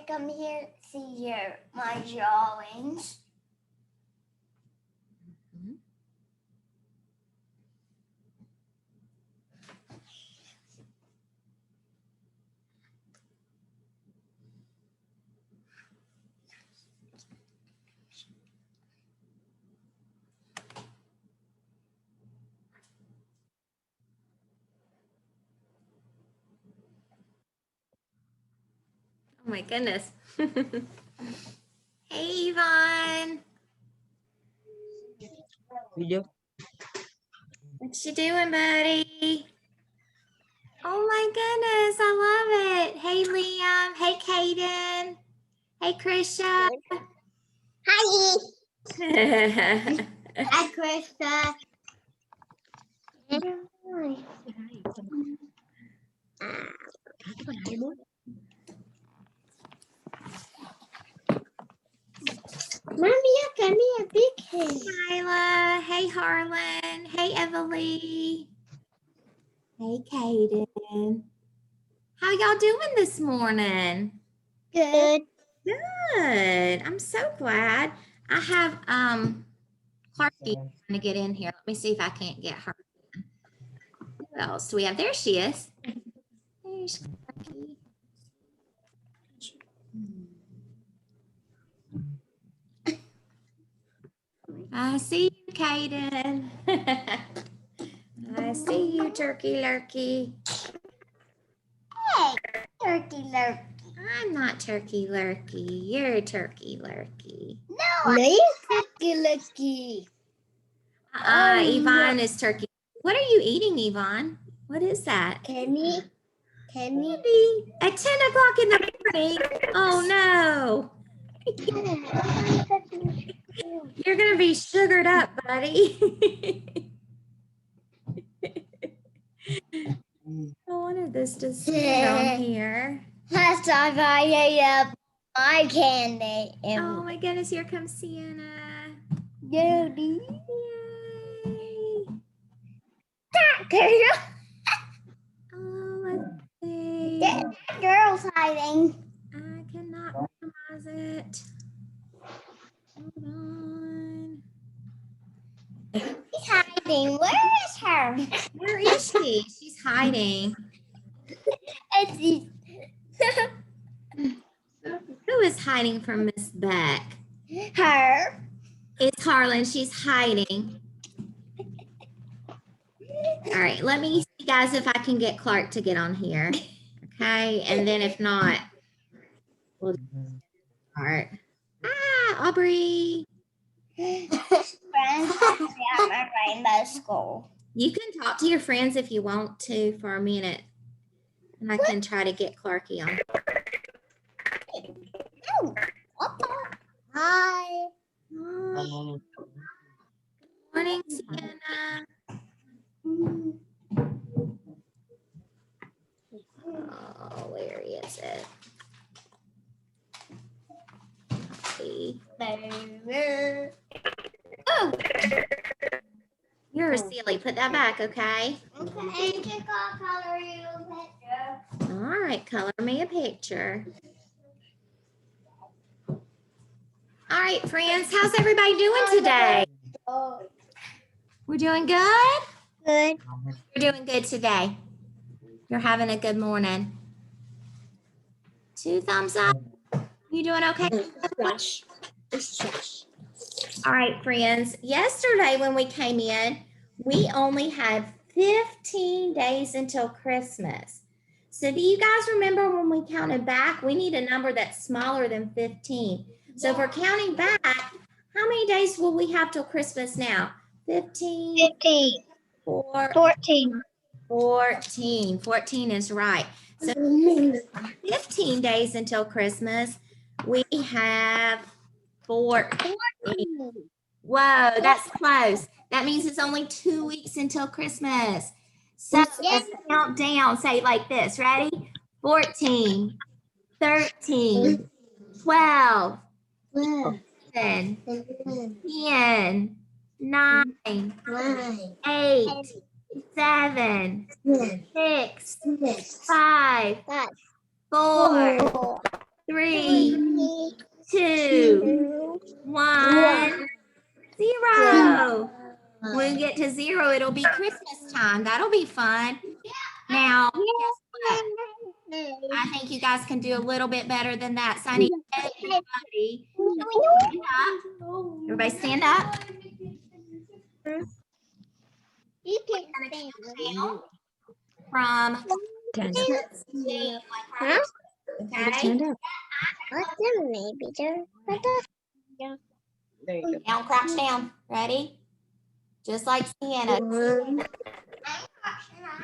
come here, see my drawings. Oh my goodness. Hey, Yvonne. What you doing, buddy? Oh my goodness, I love it. Hey, Liam. Hey, Kaden. Hey, Krisha. Hi. Hi, Hi, Krista. Mommy, give me a big hand. Kyla. Hey, Harlan. Hey, Evalie. Hey, Kaden. How y'all doing this morning? Good. Good. I'm so glad. I have Clarky trying to get in here. Let me see if I can't get her. Who else do we have? There she is. There's Clarky. I see you, Kaden. I see you, Turkey Lurkey. Hey, Turkey Lurkey. I'm not Turkey Lurkey. You're Turkey Lurkey. No, you're Turkey Lurkey. Yvonne is Turkey. What are you eating, Yvonne? What is that? Candy. Candy at 10 o'clock in the morning. Oh no. You're going to be sugared up, buddy. I wanted this to sit on here. Last time I ate up my candy. Oh my goodness, here comes Sienna. Daddy. Yay. That girl. Oh, let's see. That girl's hiding. I cannot minimize it. Hold on. She's hiding. Where is her? Where is she? She's hiding. And she's Who is hiding from Miss Beck? her. It's Harlan. She's hiding. All right, let me see, guys, if I can get Clark to get on here. Okay, and then if not, we'll start. Ah, Aubrey. Friends at my rainbow school. You can talk to your friends if you want to for a minute. And I can try to get Clarky on. Oh, what the? Hi. Good morning, Sienna. Oh, where is it? See. Oh. You're silly. Put that back, okay? Okay, and check out color you picture. All right, color me a picture. All right, friends, how's everybody doing today? We're doing good? Good. You're doing good today. You're having a good morning. 2 thumbs up. You doing okay? Trash. It's trash. All right, friends. Yesterday when we came in, we only had 15 days until Christmas. So do you guys remember when we counted back? We need a number that's smaller than 15. So if we're counting back, how many days will we have till Christmas now? 15, 15. 4, 14. 14. 14 is right. So 15 days until Christmas. We have 14. Whoa, that's close. That means it's only 2 weeks until Christmas. So let's count down. Say it like this. Ready? 14, 13, 12, 11, 10, 9, 8, 7, 6, 5, 4, 3, be fun. Now, guess what? I think you guys can do a little bit better than that. So I need everybody to stand up. Everybody stand up. You can We're gonna stand count down from 10. 10. Huh? Okay. Stand up. What's the maybe there? There you go. Down, crouch down. Ready? Just like Sienna.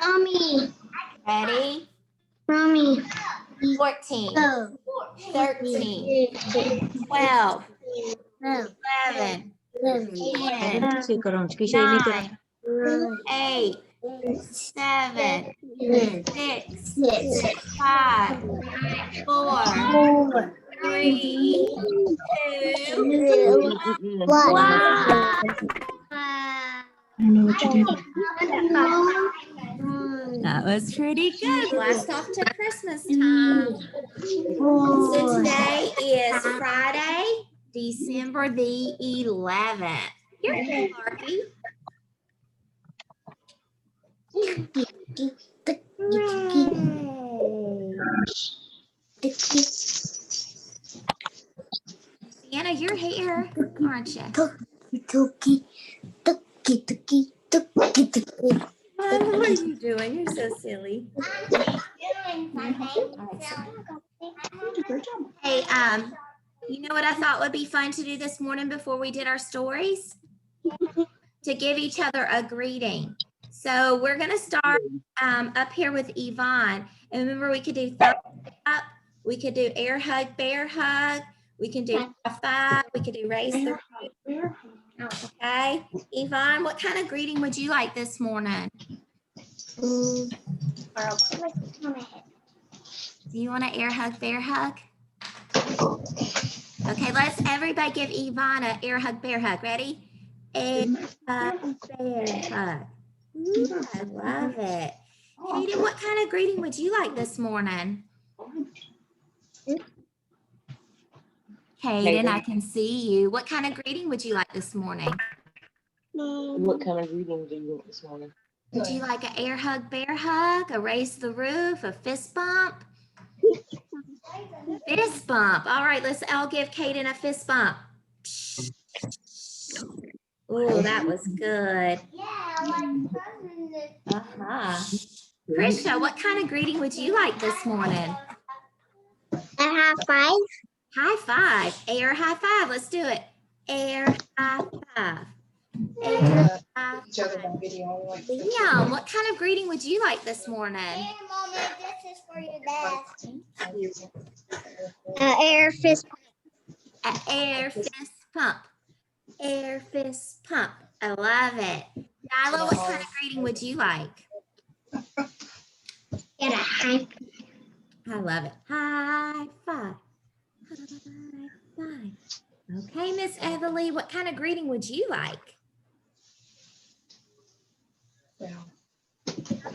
Mommy. Ready? Mommy. 14, Go. 13, 12, 11, 10, Sí, Coron, chiquilla, y mete. 9, 8, 7, 6, 5, 4, 3, 2, 1. I know what you did. That was pretty good. Blast off to Christmas time. So today is Friday, December the 11th. Here, Clarky. Sienna, you're here, aren't you? What are you doing? You're so silly. Hey, you know what I thought would be fun to do this morning before we did our stories? To give each other a greeting. So we're gonna start up here with Yvonne. And remember, we could do thumbs up, we could do air hug, bear hug, we can do high five, we could do raise the roof. Okay, Yvonne, what kind of greeting would you like this morning? Do you want to air hug, bear hug? Okay, let's everybody give Yvonne an air hug, bear hug. Ready? Air hug, bear hug. Ooh, I love it. Hayden, what kind of greeting would you like this morning? Hayden, I can see you. What kind of greeting would you like this morning? What kind of greeting do you want this morning? Would you like an air hug, bear hug, a raise the roof, a fist bump? Fist bump. All right, let's all give Kaden a fist bump. Oh, that was good. Krisha, what kind of greeting would you like this morning? A high five. High five. Air high five. Let's do it. Air high five. Air high five. Liam, what kind of greeting would you like this morning? Mommy, this is for your dad. Air fist. An air fist pump. Air fist pump. I love it. Nyla, what kind of greeting would you like? Get a high. I love it. High five. High five. Okay, Miss Everly, what kind of greeting would you like?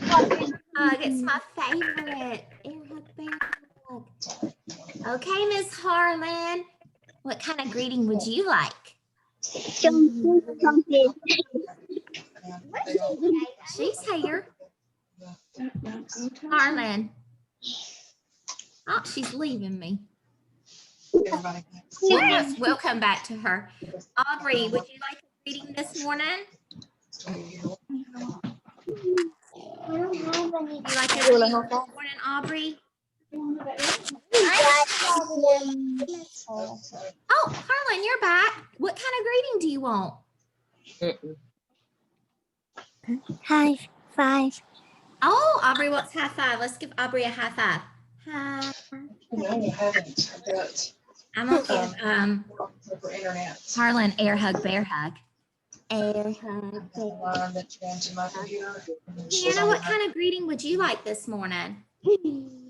Hug, it's my favorite. Air hug, bear hug. Okay, Miss Harlan, what kind of greeting would you like? She's here. Harlan. Oh, she's leaving me. Yes, we'll come back to her. Aubrey, would you like a greeting this morning? Would you like a greeting this morning, Aubrey? Oh, Harlan, you're back. What kind of greeting do you want? High five. Oh, Aubrey wants high five. Let's give Aubrey a high five. High. No, you haven't, but I'm gonna give for internet. Harlan air hug, bear hug. Air hug. That's the line that's going to my computer. Hannah, what kind of greeting would you like this morning? You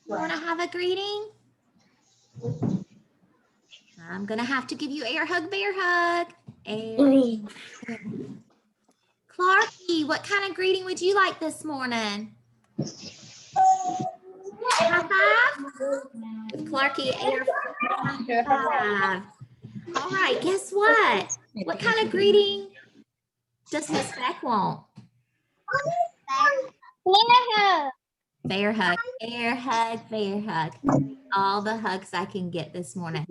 want to have a greeting? I'm gonna have to give you air hug, bear hug. Air. Clarky, what kind of greeting would you like this morning? High five? Clarky, air five. All right, guess what? What kind of greeting does Miss Beck want? Yeah. Bear hug, bear hug, bear hug. All the hugs I can get this morning.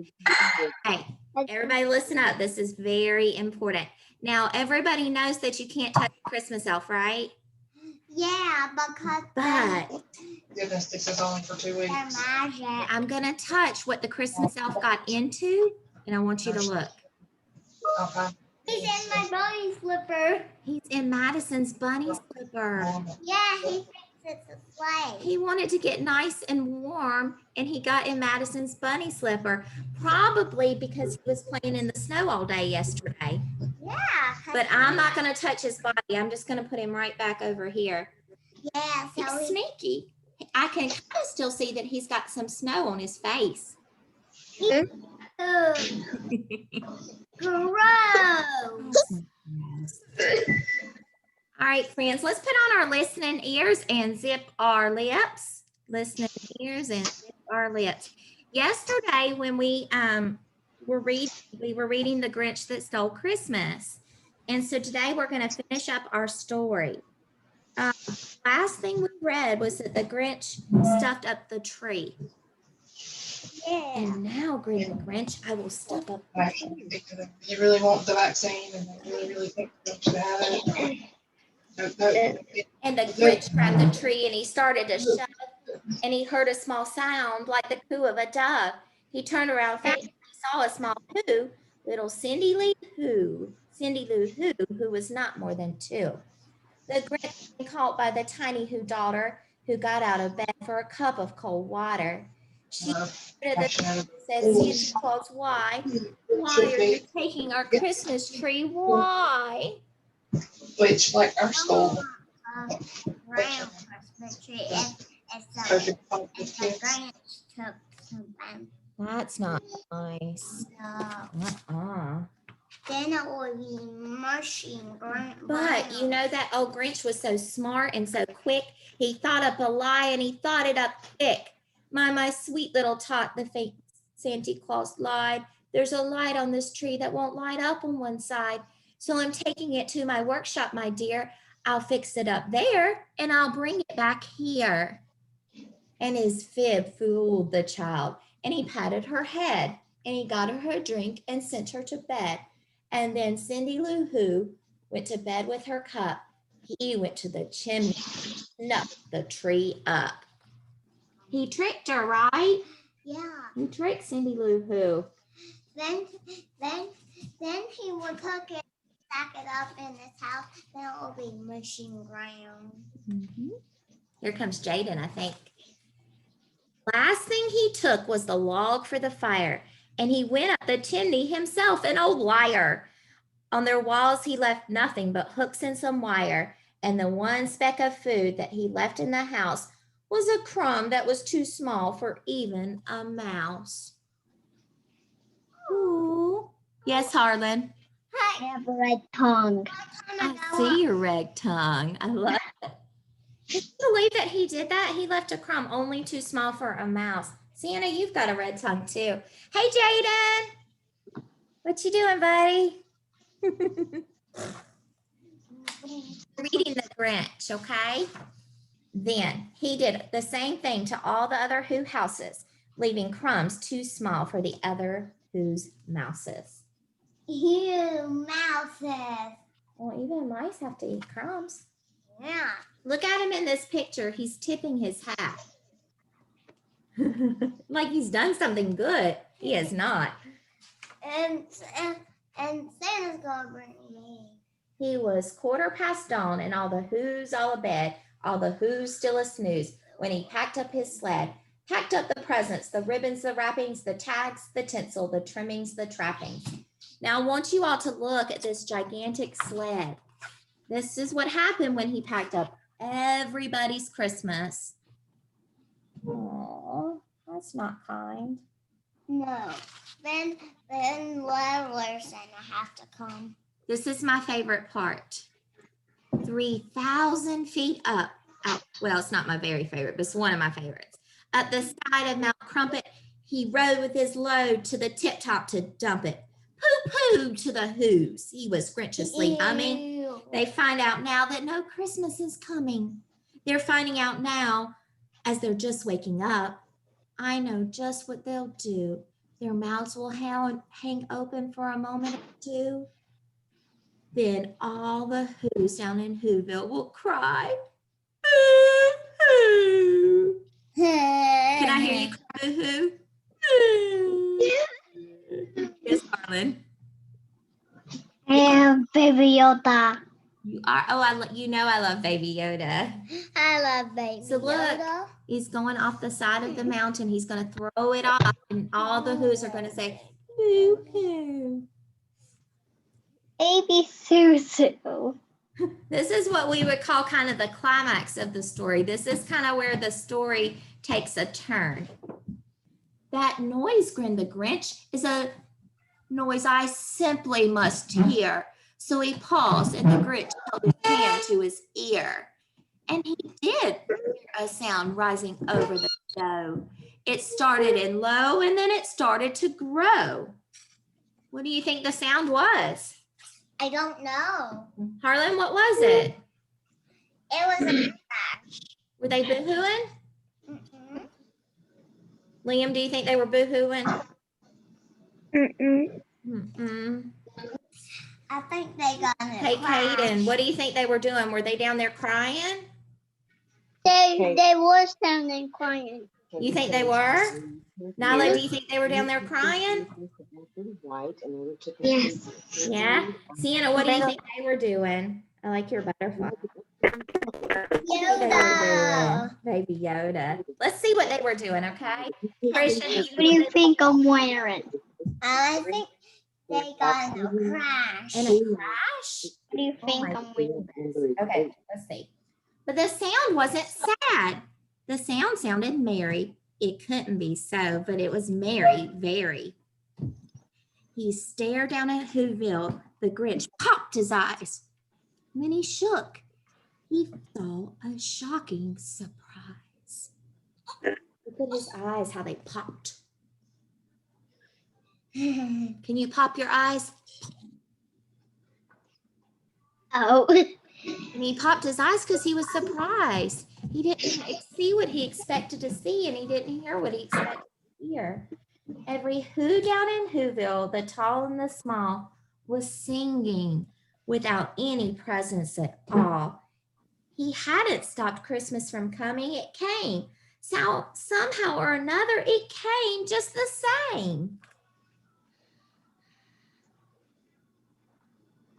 Hey, everybody listen up. This is very important. Now, everybody knows that you can't touch a Christmas elf, right? Yeah, because But Goodness, this is only for 2 they're weeks. magic. I'm going to touch what the Christmas elf got into, and I want you to look. Okay. He's in my bunny slipper. He's in Madison's bunny slipper. Yeah, he thinks it's a sleigh. He wanted to get nice and warm, and he got in Madison's bunny slipper, probably because he was playing in the snow all day yesterday. Yeah. But I'm not going to touch his body. I'm just going to put him right back over here. Yeah, so He's he, sneaky. I can kind of still see that he's got some snow on his face. gross. All right, friends, let's put on our listening ears and zip our lips. Listening ears and zip our lips. Yesterday, when we were reading The Grinch That Stole Christmas. And so today we're going to finish up our story. Last thing we read was that the Grinch stuffed up the tree. Yeah. And now, Grinch the Grinch, I will stuff up the tree. You really want the vaccine and they really think you should have it. And the Grinch grabbed the tree and he started to shove, and he heard a small sound like the coo of a dove. He turned around and he saw a small who, little Cindy Lou Who, who was not more than 2. The Grinch was caught by the tiny Who daughter, who got out of bed for a cup of cold water. She said, Santa Claus, why? Why are you taking our Christmas tree? Why? Which, like our school, Brown Christmas tree. And so perfect fun and with the kids. Grinch took some That's not nice. then it will be mushy and But you know that old Grinch was so smart and so quick. He thought up a lie and he thought it up quick. My sweet little tot, the fake Santa Claus lied. There's a light on this tree that won't light up on one side. So I'm taking it to my workshop, my dear. I'll fix it up there and I'll bring it back here. And his fib fooled the child, and he patted her head and he got her drink and sent her to bed. And then Cindy Lou Who went to bed with her cup. He went to the chimney, snuffed the tree up. He tricked her, right? Yeah. He tricked Cindy Lou Who. Then he would cook it, stack it up in his house. Then it will be mushy and brown. Here comes Jaden, I think. Last thing he took was the log for the fire, and he went up the chimney himself, an old liar. On their walls, he left nothing but hooks and some wire, and the one speck of food that he left in the house was a crumb that was too small for even a mouse. Ooh. Yes, Harlan. I have a red tongue. I see your red tongue. I love it. Can you believe that he did that? He left a crumb only too small for a mouse. Sienna, you've got a red tongue too. Hey, Jaden. What you doing, buddy? Reading the Grinch, okay? Then he did the same thing to all the other Who houses, leaving crumbs too small for the other Who's mouses. Ew, mouses. Well, even mice have to eat crumbs. Yeah. Look at him in this picture. He's tipping his hat. Like he's done something good. He is not. And Santa's gonna bring me. He was 15:15 dawn and all the Who's all abed, all the Who's still a snooze when he packed up his sled, packed up the presents, the ribbons, the wrappings, the tags, the tinsel, the trimmings, the trappings. Now I want you all to look at this gigantic sled. This is what happened when he packed up everybody's Christmas. Oh, that's not kind. No. Then Leveler Santa have to come. This is my favorite part. 3,000 feet up. Well, it's not my very favorite, but it's one of my favorites. Up the side of Mount Crumpet, he rode with his load to the tip top to dump it. Pooh-pooh to the Who's. He was Grinchiously humming. Ew. They find out now that no Christmas is coming. They're finding out now as they're just waking up. I know just what they'll do. Their mouths will hang open for a moment or two. Then all the Who's down in Whoville will cry. Boo-hoo. Can I hear you cry boo-hoo? Yes, Harlan. And Baby Yoda. You are. Oh, I love Baby Yoda. I love Baby So look. Yoda. He's going off the side of the mountain. He's going to throw it off, and all the Who's are going to say, boo-hoo. Baby Susu. This is what we would call kind of the climax of the story. This is kind of where the story takes a turn. That noise, grinned the Grinch, is a noise I simply must hear. So he paused, and the Grinch held his hand to his ear. And he did hear a sound rising over the snow. It started in low, and then it started to grow. What do you think the sound was? I don't know. Harlan, what was it? It was a crash. Were they boo-hooing? Mm-mm. Liam, do you think they were boo-hooing? Mm-mm. Mm-mm. I think they got in a Hey, crash. Kaden, what do you think they were doing? Were they down there crying? They were standing crying. You think they were? Nyla, do you think they were down there crying? Yes. Yeah. Sienna, what do you think they were doing? I like your butterfly. Yoda. Baby Yoda. Let's see what they were doing, okay? Christian, What do you think I'm wearing? I think they got in a crash. In a crash? What do you think my I'm wearing? Okay, let's see. But the sound wasn't sad. The sound sounded merry. It couldn't be so, but it was merry, very. He stared down at Whoville. The Grinch popped his eyes. And then he shook. He saw a shocking surprise. Look at his eyes, how they popped. Can you pop your eyes? Oh. And he popped his eyes because he was surprised. He didn't see what he expected to see, and he didn't hear what he expected to hear. Every Who down in Whoville, the tall and the small, was singing without any presents at all. He hadn't stopped Christmas from coming. It came. So somehow or another, it came just the same.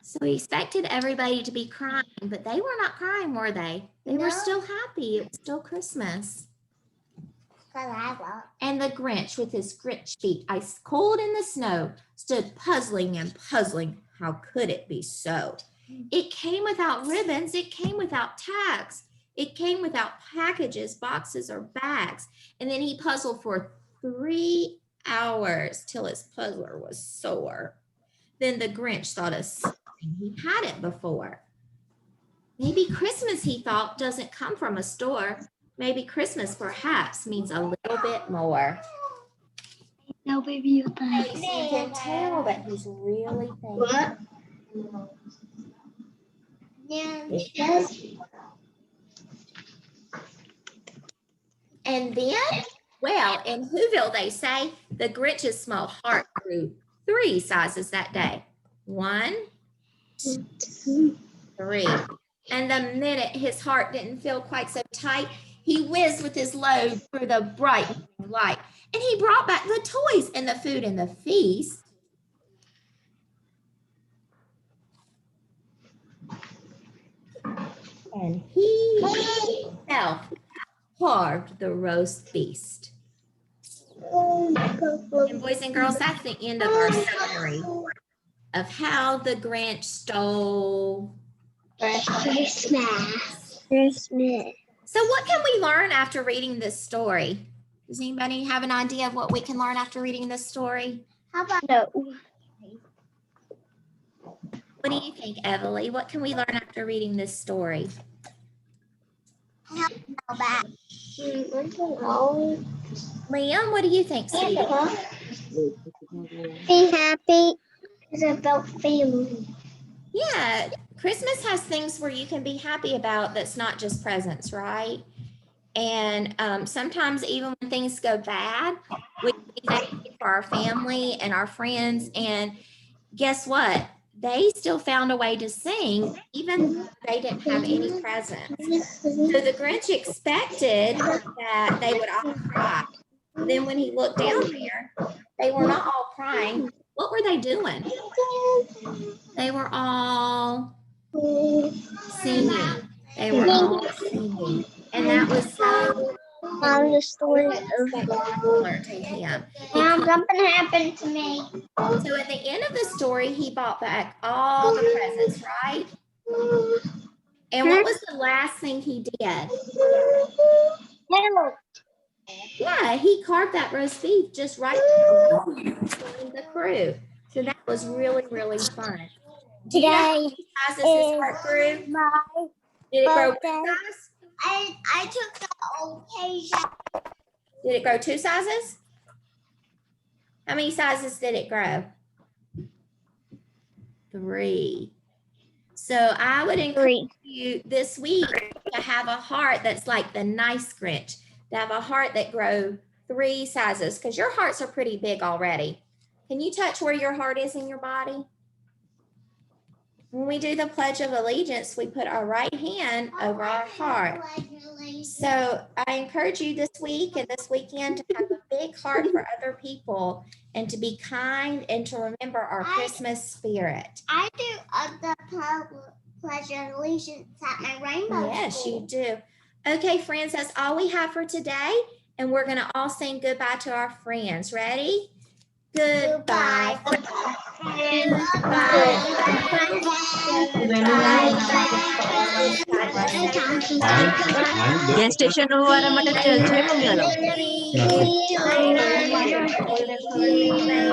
So he expected everybody to be crying, but they were not crying, were they? They were No. still happy. It was still Christmas. I And the Grinch, with his Grinch feet ice cold in the snow, stood puzzling and puzzling. How could it be so? It came without ribbons. It came without tags. It came without packages, boxes, or bags. And then he puzzled for 3 hours till his puzzler was sore. Then the Grinch thought of something he hadn't before. Maybe Christmas, he thought, doesn't come from a store. Maybe Christmas perhaps means a little bit more. No, baby, you You can tell that he's really thinking. What? Yeah. And then, well, in Whoville, they say the Grinch's small heart grew 3 sizes that day. 1, 2, 3. And the minute his heart didn't feel quite so tight, he whizzed with his load through the bright light. And he brought back the toys and the food and the feast. And he himself carved the roast beast. And boys and girls, that's the end of our story of how the Grinch stole Christmas. So what can we learn after reading this story? Does anybody have an idea of what we can learn after reading this story? How about no? What do you think, Evalie? What can we learn after reading this story? How about? Liam, what do you think, sweetie? Be happy. It's about family. Yeah, Christmas has things where you can be happy about that's not just presents, right? And sometimes even when things go bad, we be thankful for our family and our friends. And guess what? They still found a way to sing, even though they didn't have any presents. So the Grinch expected that they would all cry. Then when he looked down there, they were not all crying. What were they doing? They were all singing. They were all singing. And that was so The story over. spectacular to him. Now something happened to me. So at the end of the story, he bought back all the presents, right? And what was the last thing he did? Help. Yeah, he carved that roast beef just right in the crew. So that was really, really fun. Do you know how Today many sizes his heart grew? my Did it grow birthday. one size? I took the occasion. Did it grow 2 sizes? How many sizes did it grow? 3. So I would encourage you this week to have a heart that's like the nice Grinch, to have a heart that grow 3 sizes, because your hearts are pretty big already. Can you touch where your heart is in your body? When we do the Pledge of Allegiance, we put our right hand over our heart. So I encourage you this week and this weekend to have a big heart for other people and to be kind and to remember our Christmas spirit. I do the Pledge of Allegiance at my rainbow. Yes, school. you do. Okay, friends, that's all we have for today. And we're going to all sing goodbye to our friends. Ready? Goodbye. Gas station વાળા માટે છે mummy વાળો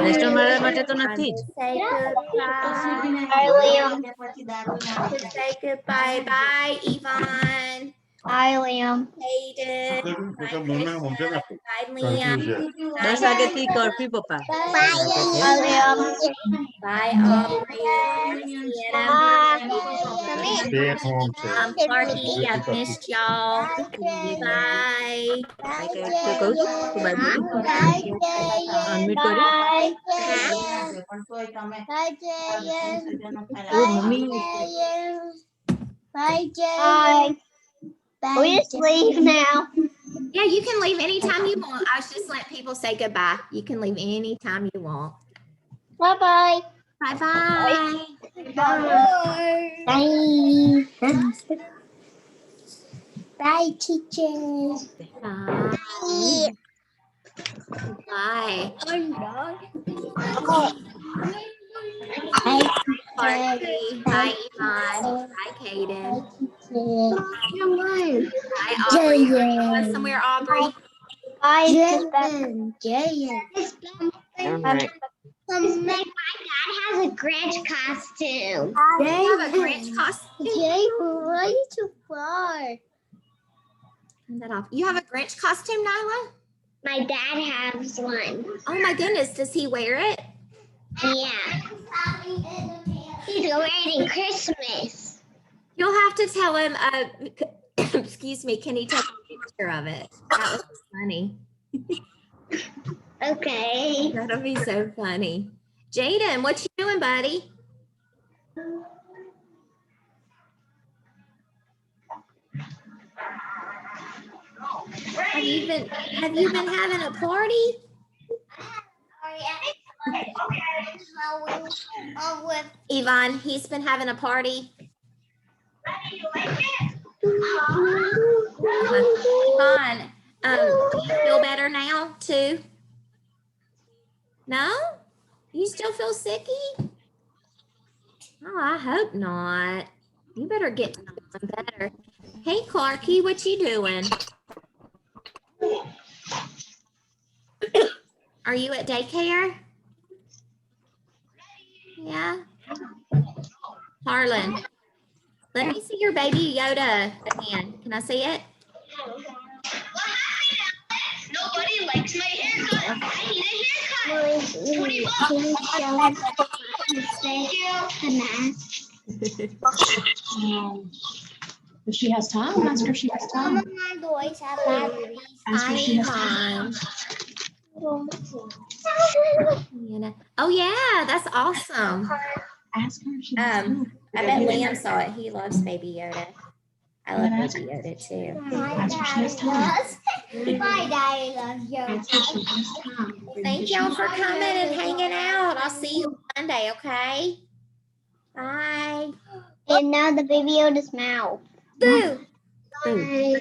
restaurant વાળા માટે તો નથી જ Say goodbye. Bye, Yvonne. Bye, Liam. Hayden. Bye, Krishna. Bye, Liam. 10 વાગ્યાથી કર્ફ્યુ પપ્પા Bye, Liam. Bye, Aubrey. Sienna. Stay at home. Clarky, I've missed y'all. Bye. કહું છું બાય અનમ્યુટ કર્યું ઓ mummy Bye, Jay. We just leave now. Yeah, you can leave anytime you want. I was just letting people say goodbye. You can leave anytime you want. Bye-bye. Bye-bye. Bye. Bye, teachers. Bye. Bye. Bye. Clarky. Bye, Yvonne. Bye, Kaden. Bye, Aubrey. Are you going somewhere, Aubrey? Bye, my dad has a Grinch costume. You have a Grinch costume? Jay, why are you too far? Turn that off. You have a Grinch costume, Nyla? My dad has one. Oh my goodness, does he wear it? Yeah. He's wearing Christmas. You'll have to tell him, excuse me, can he take a picture of it? That was funny. Okay. That'll be so funny. Jaden, what you doing, buddy? Have you been having a party? Yvonne, he's been having a party. Yvonne, do you feel better now too? No? You still feel sicky? Oh, I hope not. You better get feeling better. Hey, Clarky, what you doing? Are you at daycare? Yeah. Harlan, let me see your baby Yoda again. Can I see it? Nobody likes my haircut. I need a haircut. $20. Thank you. If she has time, ask her if she has Some time. of my boys have batteries. Ask her if she has time. Oh yeah, that's awesome. Ask her if she has time. I bet Liam saw it. He loves Baby Yoda. I love Baby Yoda too. My Ask her if she has daddy time. does. My daddy loves Yoda. Ask her if she has time. Thank y'all for coming and hanging out. I'll see you Monday, okay? Bye. And now the baby Yoda's mouth. Boo. Bye.